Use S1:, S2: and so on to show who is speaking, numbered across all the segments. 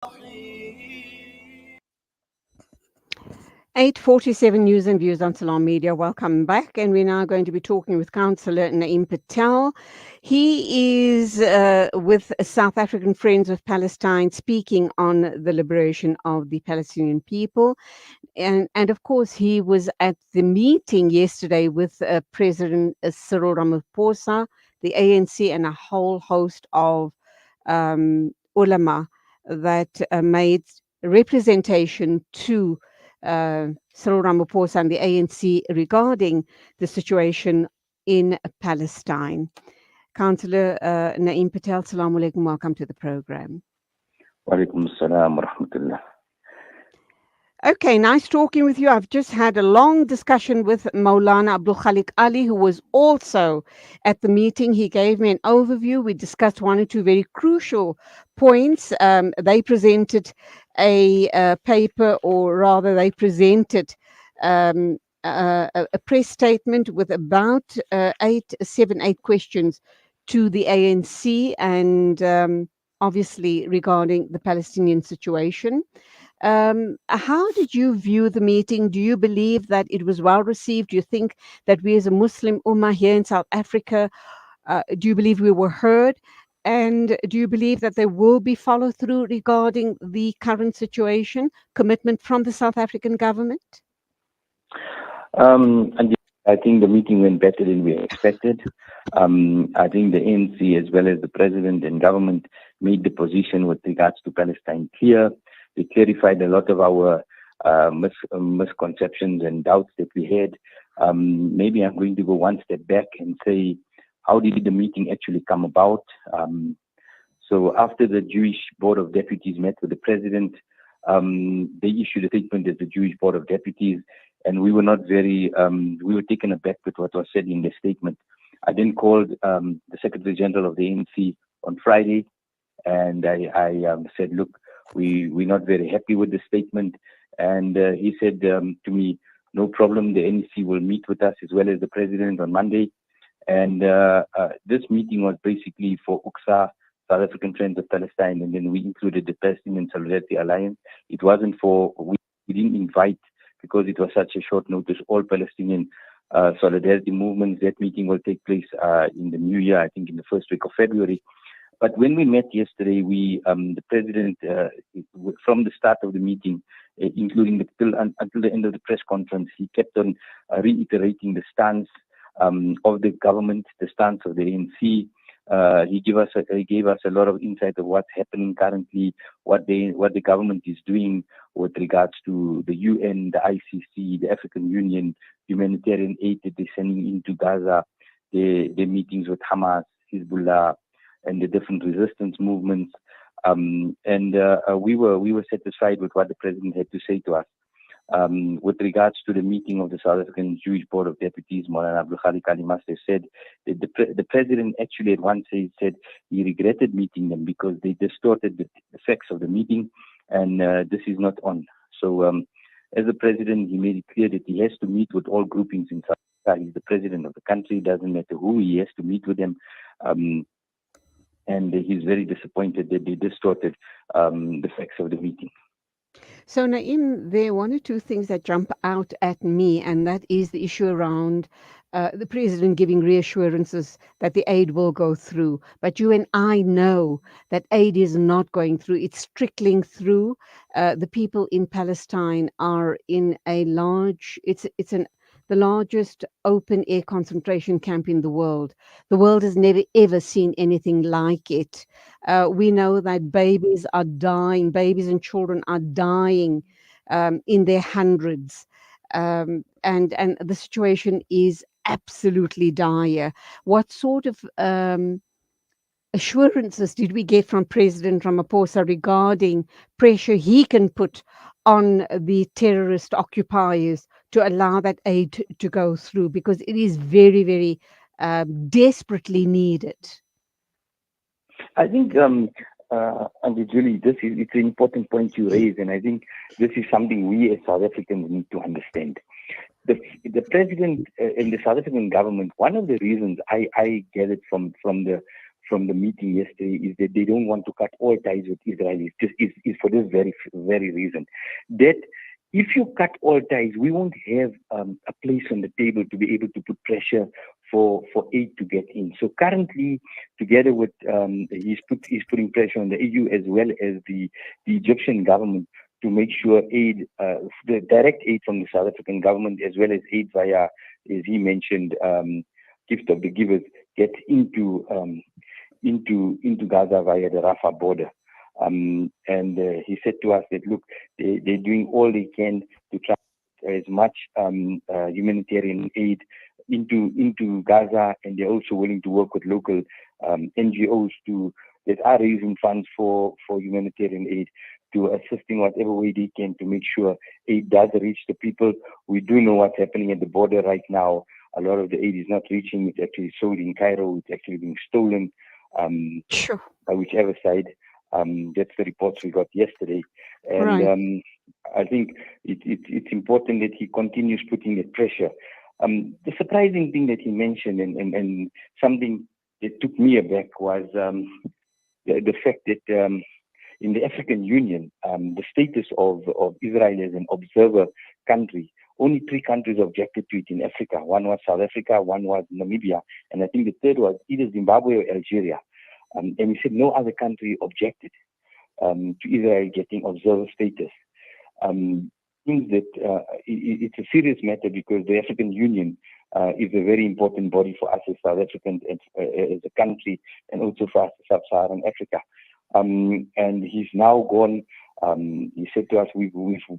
S1: 8:47 News and Views on Salam Media. Welcome back. And we're now going to be talking with Councillor Naeem Patel. He is with South African Friends of Palestine, speaking on the liberation of the Palestinian people. And of course, he was at the meeting yesterday with President Cyril Ramaphosa, the ANC, and a whole host of ulama that made representation to Cyril Ramaphosa and the ANC regarding the situation in Palestine. Councillor Naeem Patel, Assalamu alaikum, welcome to the program.
S2: Wa alaikum assalam wa rahmatullah.
S1: Okay, nice talking with you. I've just had a long discussion with Maulana Abdul Khalik Ali, who was also at the meeting. He gave me an overview. We discussed one or two very crucial points. They presented a paper, or rather, they presented a press statement with about 8 questions to the ANC, and obviously regarding the Palestinian situation. How did you view the meeting? Do you believe that it was well received? Do you think that we as a Muslim Ummah here in South Africa, do you believe we were heard? And do you believe that there will be follow through regarding the current situation, commitment from the South African government?
S2: And I think the meeting went better than we expected. I think the ANC, as well as the president and government, made the position with regards to Palestine clear. They clarified a lot of our misconceptions and doubts that we had. Maybe I'm going to go one step back and say, how did the meeting actually come about? So after the Jewish Board of Deputies met with the president, they issued a statement as the Jewish Board of Deputies, and we were not very, we were taken aback with what was said in the statement. I then called the Secretary General of the ANC on Friday, and I said, look, we're not very happy with the statement. And he said to me, no problem, the NEC will meet with us as well as the president on Monday. And this meeting was basically for UXA, South African Friends of Palestine, and then we included the Palestinian Solidarity Alliance. It wasn't for, we didn't invite, because it was such a short notice, all Palestinian solidarity movements. That meeting will take place in the new year, I think in the first week of February. But when we met yesterday, the president, from the start of the meeting, including until the end of the press conference, he kept on reiterating the stance of the government, the stance of the ANC. He gave us a lot of insight of what's happening currently, what the government is doing with regards to the UN, the ICC, the African Union, humanitarian aid that they're sending into Gaza, the meetings with Hamas, Hezbollah, and the different resistance movements. We were satisfied with what the president had to say to us. With regards to the meeting of the South African Jewish Board of Deputies, Maulana Abdul Khalik Ali must have said that the president actually at one stage said he regretted meeting them because they distorted the facts of the meeting, and this is not on. So as the president, he made it clear that he has to meet with all groupings in South Africa. He's the president of the country. It doesn't matter who, he has to meet with them. And he's very disappointed that they distorted the facts of the meeting.
S1: So, Naeem, there are one or two things that jump out at me, and that is the issue around the president giving reassurances that the aid will go through. But you and I know that aid is not going through. It's trickling through. The people in Palestine are in a large, the largest open air concentration camp in the world. The world has never ever seen anything like it. We know that babies are dying, babies and children are dying in their hundreds. And the situation is absolutely dire. What sort of assurances did we get from President Ramaphosa regarding pressure he can put on the terrorist occupiers to allow that aid to go through? Because it is very, very desperately needed.
S2: I think, and Julie, it's an important point you raise, and I think this is something we as South Africans need to understand. The president and the South African government, one of the reasons I gathered from from the meeting yesterday is that they don't want to cut all ties with Israel. Is for this very reason that if you cut all ties, we won't have a place on the table to be able to put pressure for aid to get in. So currently, together with he's putting pressure on the EU as well as the Egyptian government to make sure aid, the direct aid from the South African government as well as aid via, as he mentioned, gift of the givers, get into Gaza via the Rafah border. And he said to us that, look, they're doing all they can to try as much humanitarian aid into Gaza, and they're also willing to work with local NGOs that are raising funds for humanitarian aid, to assist in whatever way they can to make sure aid does reach the people. We do know what's happening at the border right now. A lot of the aid is not reaching. It's actually sold in Cairo. It's actually being stolen
S1: Sure.
S2: by whichever side. That's the reports we got yesterday. And
S1: Right.
S2: I think it's important that he continues putting that pressure. The surprising thing that he mentioned and something that took me aback was the fact that in the African Union, the status of Israel as an observer country, only 3 countries objected to it in Africa. One was South Africa, one was Namibia, and I think the third was either Zimbabwe or Algeria. And he said no other country objected to Israel getting observer status. Means that it's a serious matter because the African Union is a very important body for us as South Africans as a country, and also for us, Sub-Saharan Africa. And he's now gone. He said to us, we've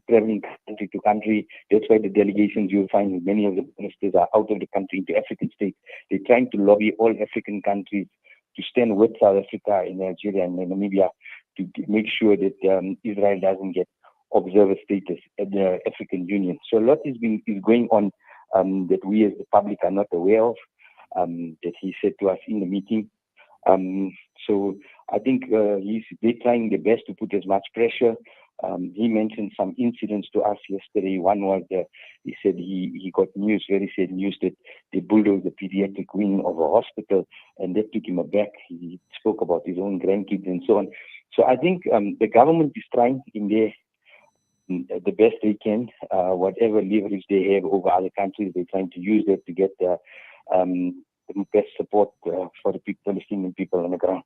S2: traveling country to country. That's why the delegations you'll find many of the ministers are out of the country into African states. They're trying to lobby all African countries to stand with South Africa and Nigeria and Namibia to make sure that Israel doesn't get observer status at the African Union. So a lot is going on that we as the public are not aware of, that he said to us in the meeting. So I think they're trying their best to put as much pressure. He mentioned some incidents to us yesterday. One was he said he got news, very sad news, that they bulldozed the pediatric wing of a hospital, and that took him aback. He spoke about his own grandkids and so on. So I think the government is trying in the best they can, whatever leverage they have over other countries, they're trying to use that to get the best support for the Palestinian people on the ground.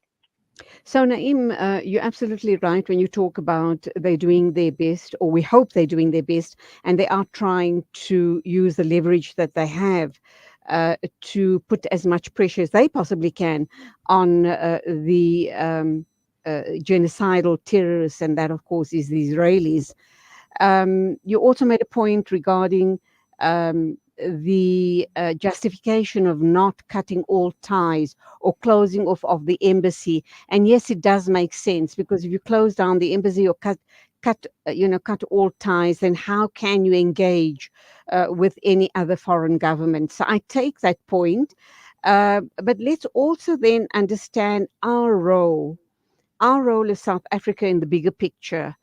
S1: So, Naeem, you're absolutely right when you talk about they're doing their best, or we hope they're doing their best, and they are trying to use the leverage that they have to put as much pressure as they possibly can on the genocidal terrorists, and that, of course, is the Israelis. You also made a point regarding the justification of not cutting all ties or closing off of the embassy. And yes, it does make sense, because if you close down the embassy or cut all ties, then how can you engage with any other foreign government? So I take that point, but let's also then understand our role as South Africa in the bigger picture.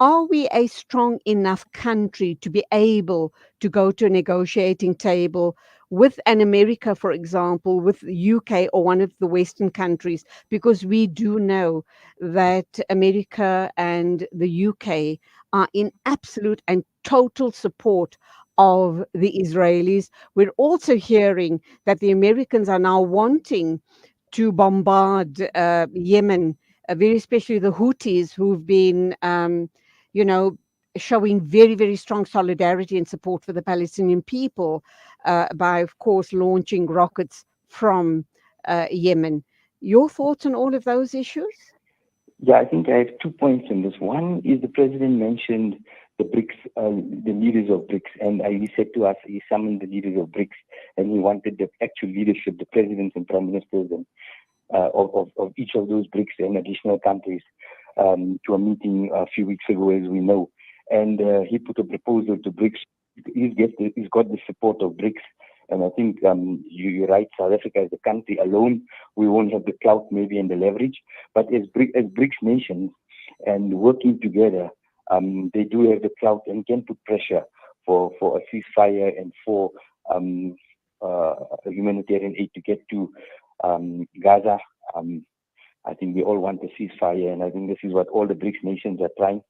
S1: Are we a strong enough country to be able to go to a negotiating table with an America, for example, with the UK or one of the Western countries? Because we do know that America and the UK are in absolute and total support of the Israelis. We're also hearing that the Americans are now wanting to bombard Yemen, very especially the Houthis, who've been, you know, showing very, very strong solidarity and support for the Palestinian people by, of course, launching rockets from Yemen. Your thoughts on all of those issues?
S2: Yeah, I think I have 2 points on this. One is the president mentioned the BRICS, the leaders of BRICS, and he said to us he summoned the leaders of BRICS, and he wanted the actual leadership, the presidents and prime ministers and of each of those BRICS and additional countries to a meeting a few weeks ago, as we know. And he put a proposal to BRICS. He's got the support of BRICS. And I think you're right, South Africa as a country alone, we won't have the clout maybe and the leverage. But as BRICS nations and working together, they do have the clout and can put pressure for a ceasefire and for humanitarian aid to get to Gaza. I think we all want a ceasefire, and I think this is what all the BRICS nations are trying.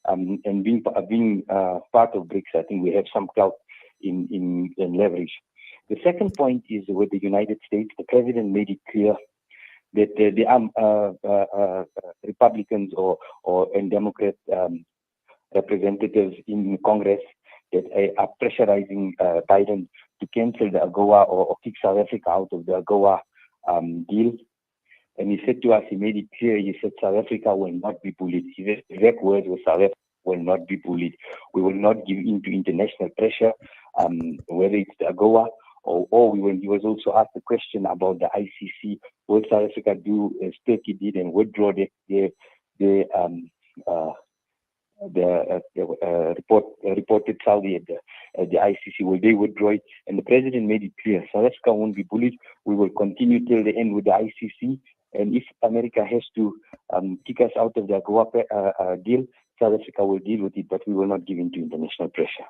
S2: And being part of BRICS, I think we have some clout in leverage. The second point is with the United States. The president made it clear that the Republicans and Democrat representatives in Congress that are pressurizing Biden to cancel the AGOA or kick South Africa out of the AGOA deal. And he said to us, he made it clear, he said South Africa will not be bullied. His exact words were South Africa will not be bullied. We will not give in to international pressure, whether it's the AGOA or we will. He was also asked the question about the ICC. Will South Africa do as Turkey did and withdraw reported Saudi at the ICC? Will they withdraw it? And the president made it clear, South Africa won't be bullied. We will continue till the end with the ICC. And if America has to kick us out of the AGOA deal, South Africa will deal with it, but we will not give in to international pressure.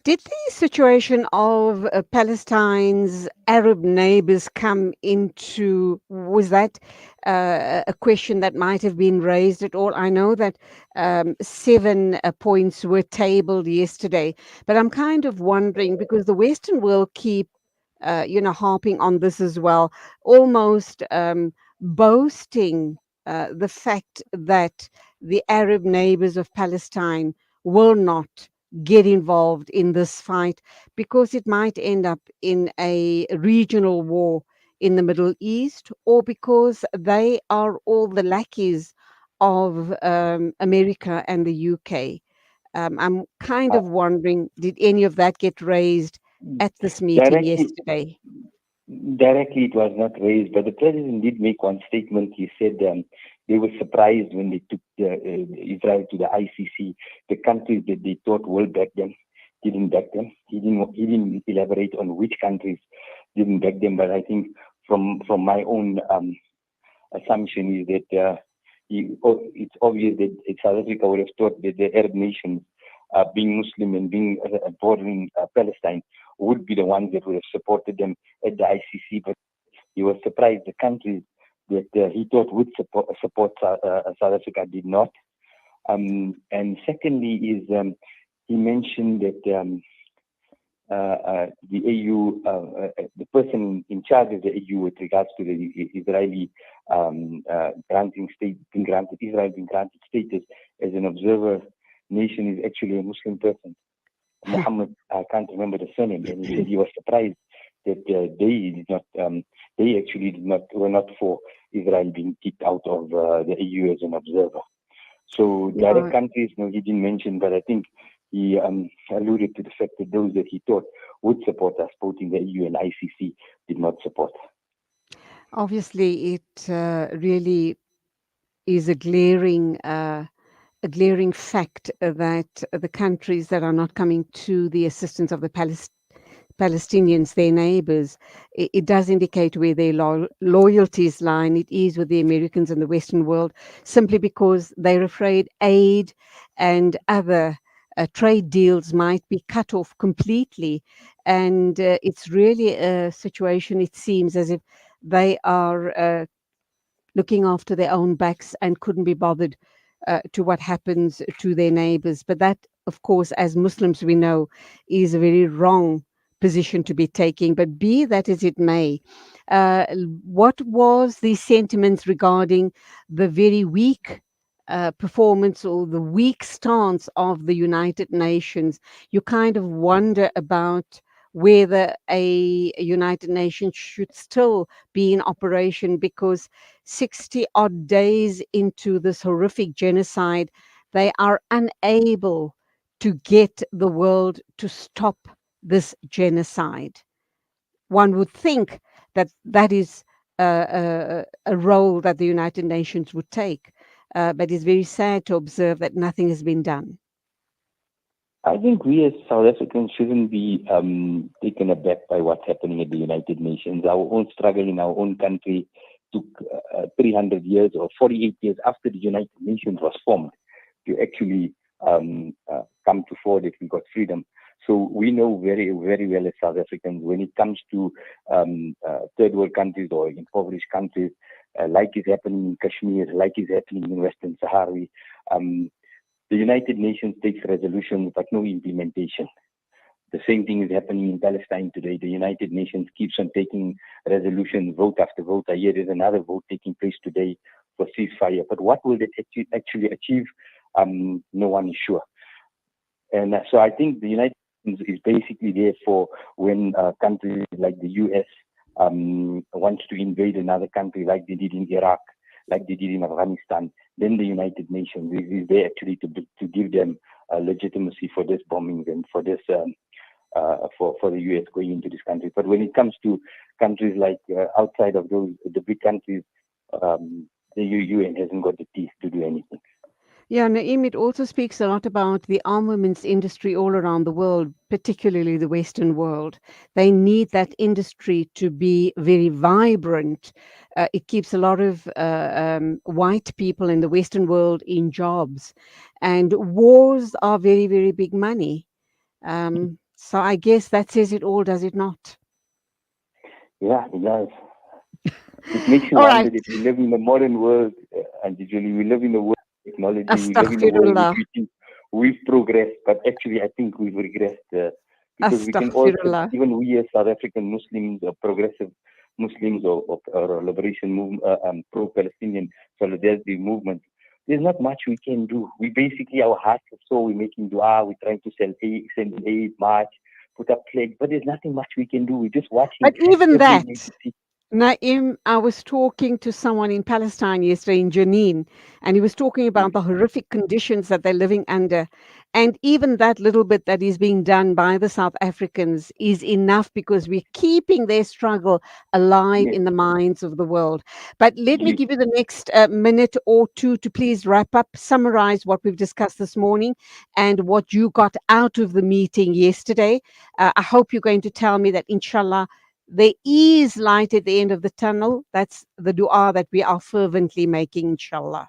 S1: Did the situation of Palestine's Arab neighbors come into, was that a question that might have been raised at all? I know that 7 points were tabled yesterday, but I'm kind of wondering because the Western world keep, harping on this as well, almost boasting the fact that the Arab neighbors of Palestine will not get involved in this fight because it might end up in a regional war in the Middle East, or because they are all the lackeys of America and the UK. I'm kind
S2: Uh,
S1: of wondering, did any of that get raised at this meeting
S2: directly,
S1: yesterday?
S2: Directly, it was not raised, but the president did make one statement. He said they were surprised when they took Israel to the ICC. The countries that they thought will back them didn't back them. He didn't elaborate on which countries didn't back them, but I think from my own assumption is that it's obvious that South Africa would have thought that the Arab nations, being Muslim and being bordering Palestine, would be the ones that would have supported them at the ICC. But he was surprised the countries that he thought would support South Africa did not. And secondly is he mentioned that the AU, the person in charge of the AU with regards to the Israeli Israel being granted status as an observer nation is actually a Muslim person. Muhammad, I can't remember the surname, and he said he was surprised that they actually were not for Israel being kicked out of the AU as an observer. So the other countries, no, he didn't mention, but I think he alluded to the fact that those that he thought would support us, both in the EU and ICC, did not support.
S1: Obviously, it really is a glaring fact that the countries that are not coming to the assistance of the Palestinians, their neighbors, it does indicate where their loyalties lie. And it is with the Americans and the Western world, simply because they're afraid aid and other trade deals might be cut off completely. And it's really a situation, it seems, as if they are looking after their own backs and couldn't be bothered to what happens to their neighbors. But that, of course, as Muslims, we know, is a very wrong position to be taking. But be that as it may, what was the sentiments regarding the very weak performance or the weak stance of the United Nations? You kind of wonder about whether a United Nations should still be in operation, because 60 odd days into this horrific genocide, they are unable to get the world to stop this genocide. One would think that that is a role that the United Nations would take, but it's very sad to observe that nothing has been done.
S2: I think we as South Africans shouldn't be taken aback by what's happening at the United Nations. Our own struggle in our own country took 300 years or 48 years after the United Nations was formed to actually come to fore that we got freedom. So we know very, very well as South Africans, when it comes to third world countries or impoverished countries, like is happening in Kashmir, like is happening in Western Sahara. Um, the United Nations takes resolutions, but no implementation. The same thing is happening in Palestine today. The United Nations keeps on taking resolutions, vote after vote. I hear there's another vote taking place today for ceasefire. But what will it actually achieve? No one is sure. And so I think the United Nations is basically there for when countries like the US wants to invade another country, like they did in Iraq, like they did in Afghanistan. Then the United Nations is there actually to give them legitimacy for this bombing and for this for the US going into this country. But when it comes to countries like outside of those the big countries, the UN hasn't got the teeth to do anything.
S1: Yeah, Naeem, it also speaks a lot about the armaments industry all around the world, particularly the Western world. They need that industry to be very vibrant. It keeps a lot of white people in the Western world in jobs. And wars are very, very big money. So I guess that says it all, does it not?
S2: Yeah, it does. It makes you
S1: All right.
S2: wonder that we live in a modern world, and usually we live in a world of technology. We live in a world which
S1: Astaghfirullah.
S2: we think we've progressed, but actually I think we've regressed because we can all,
S1: Astaghfirullah.
S2: even we as South African Muslims or progressive Muslims or liberation movement, pro-Palestinian solidarity movement, there's not much we can do. We basically, our hearts are sore, we're making dua, we're trying to send aid, march, put up flags, but there's nothing much we can do. We're just watching
S1: But even
S2: every
S1: that,
S2: day to see.
S1: Naim, I was talking to someone in Palestine yesterday in Jenin, and he was talking about the horrific conditions that they're living under. And even that little bit that is being done by the South Africans is enough because we're keeping their struggle alive
S2: Yes,
S1: in the minds of the world. But let me
S2: you,
S1: give you the next minute or two to please wrap up, summarize what we've discussed this morning and what you got out of the meeting yesterday. I hope you're going to tell me that, inshallah, there is light at the end of the tunnel. That's the dua that we are fervently making, inshallah.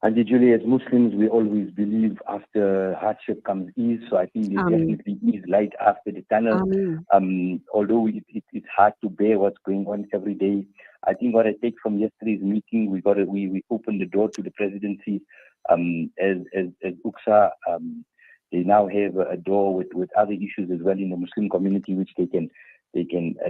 S2: and usually as Muslims, we always believe after hardship comes ease. So I think there's
S1: Ameen.
S2: definitely is light after the tunnel.
S1: Ameen.
S2: Although it's hard to bear what's going on every day. I think what I take from yesterday's meeting, we opened the door to the presidency. As UXA, they now have a door with other issues as well in the Muslim community, which they can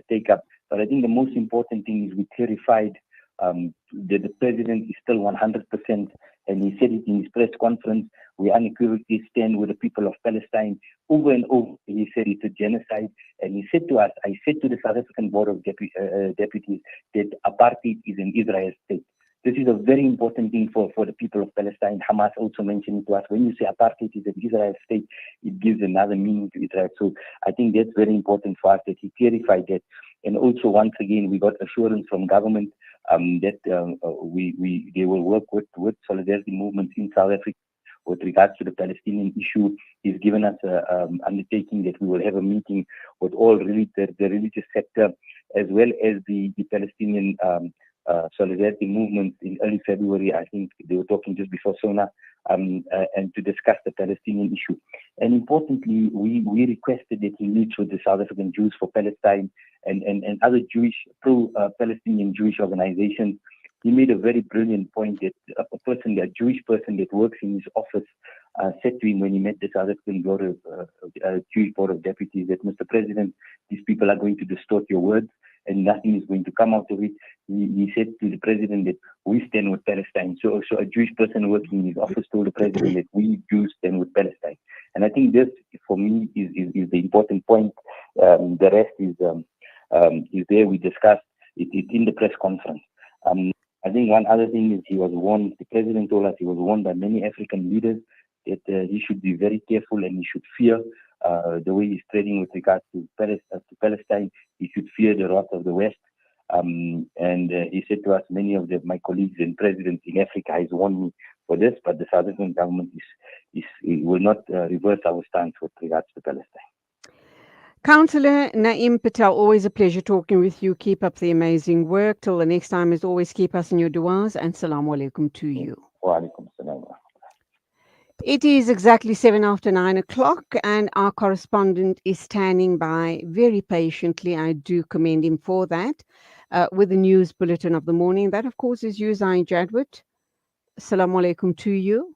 S2: take up. But I think the most important thing is we clarified that the president is still 100%, and he said it in his press conference. We unequivocally stand with the people of Palestine. Over and over, he said it's a genocide. And he said to us, I said to the South African Board of Deputies that apartheid is an Israel state. This is a very important thing for the people of Palestine. Hamas also mentioned it to us. When you say apartheid is an Israel state, it gives another meaning to Israel. So I think that's very important for us that he clarified that. And also, once again, we got assurance from government that they will work with solidarity movements in South Africa with regards to the Palestinian issue. He's given us an undertaking that we will have a meeting with all the religious sector as well as the Palestinian solidarity movement in early February. I think they were talking just before SONA, and to discuss the Palestinian issue. And importantly, we requested that he meets with the South African Jews for Palestine and other Jewish pro-Palestinian Jewish organizations. He made a very brilliant point that a Jewish person that works in his office said to him when he met the South African Jewish Board of Deputies that, Mr. President, these people are going to distort your words and nothing is going to come out of it. He said to the president that we stand with Palestine. So a Jewish person working in his office told the president that we Jews stand with Palestine. And I think this, for me, is the important point. The rest is there. We discussed it in the press conference. I think one other thing is he was warned, the president told us he was warned by many African leaders that he should be very careful and he should fear the way he's trading with regards to Palestine. He should fear the wrath of the West. And he said to us, many of my colleagues and presidents in Africa has warned me for this, but the South African government will not reverse our stance with regards to Palestine.
S1: Councillor Naim Patel, always a pleasure talking with you. Keep up the amazing work. Till the next time, as always, keep us in your duas, and salamu alaikum to you.
S2: Wa alaikum salam.
S1: It is exactly 7 after 9 o'clock, and our correspondent is standing by very patiently. I do commend him for that. with the news bulletin of the morning. That, of course, is you, Zain Jadwit. Assalamu alaikum to you.